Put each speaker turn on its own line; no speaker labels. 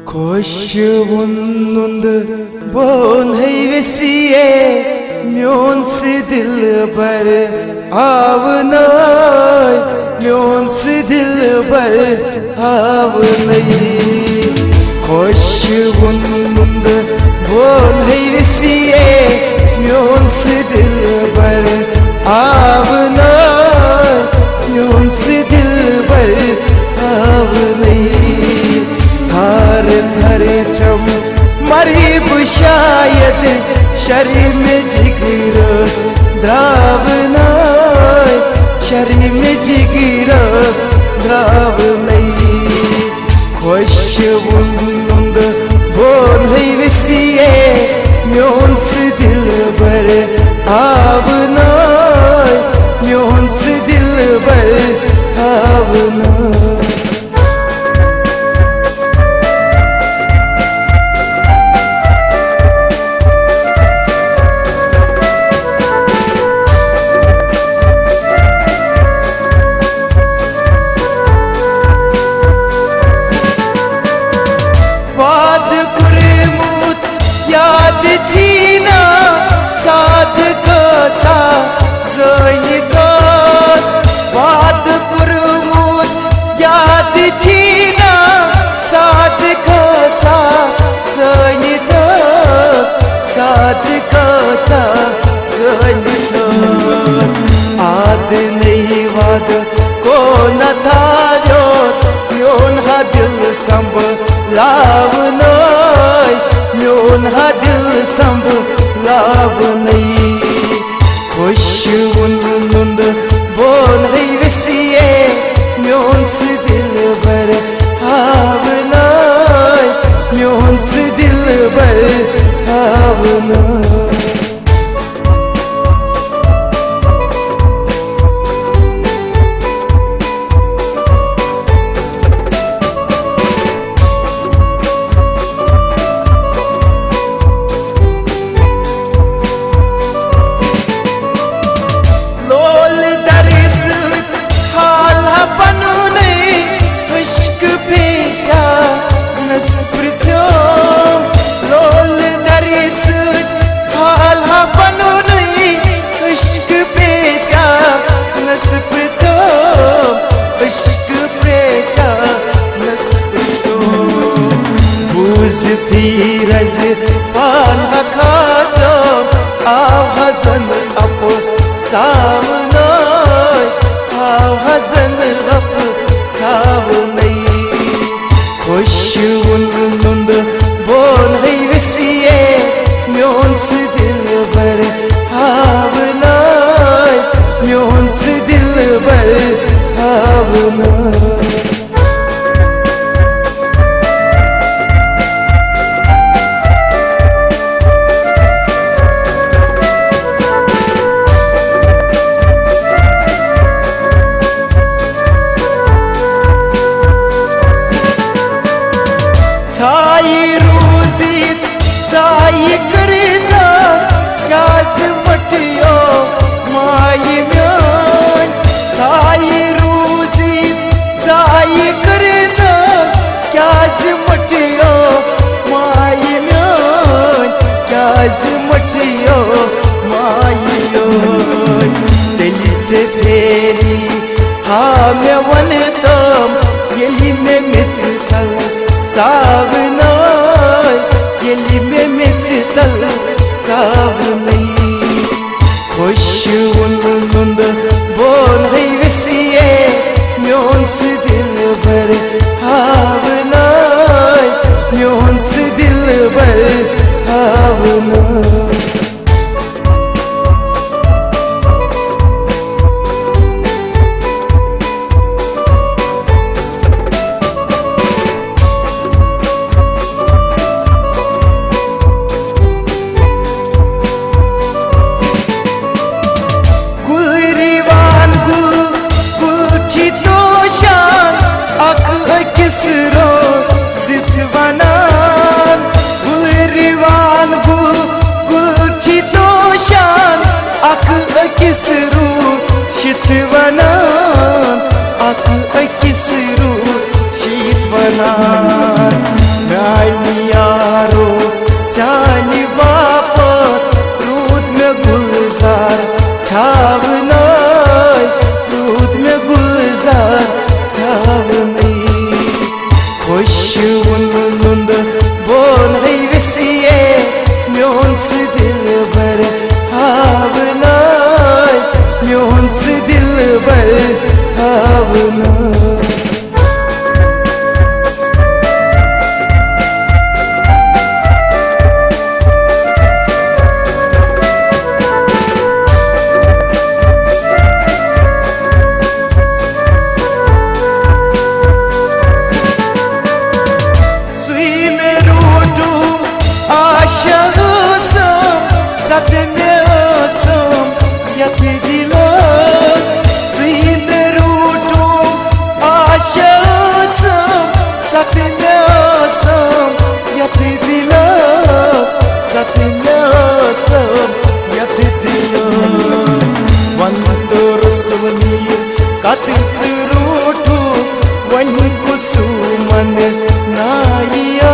Khoshvund bon hai visiye myon se dil bar avnay myon se dil bar avnay Khoshvund bon hai visiye myon se dil bar avnay myon se dil bar avnay Thar thar cham mari bushayat shari mein jigiras dravnay shari mein jigiras dravnay Khoshvund bon hai visiye myon se dil bar avnay myon se dil bar avnay साध कथा जयिदास वाद कुर्मुत याद जीना साध कथा जयिदास साध कथा जयिदास आद नहीं वाद को न धार्यो म्योन हा दिल संभलावनाय म्योन हा दिल संभलावनाय Khoshvund bon hai visiye myon se dil bar avnay myon se dil bar avnay धीरज पान खाजो आव हसन अप सावनाय आव हसन अप सावनाय Khoshvund bon hai visiye myon se dil bar avnay myon se dil bar avnay Sayi ruzit sayi karidas kaz matiyo mai myon sayi ruzit sayi karidas kaz matiyo mai myon kaz matiyo mai myon dil se theri ha me vantam yeli me mittal सावनाय यली में methyl सावनाय Khoshvund bon hai visiye myon se dil bar avnay myon se dil bar avnay वन कुसुमन नाइयो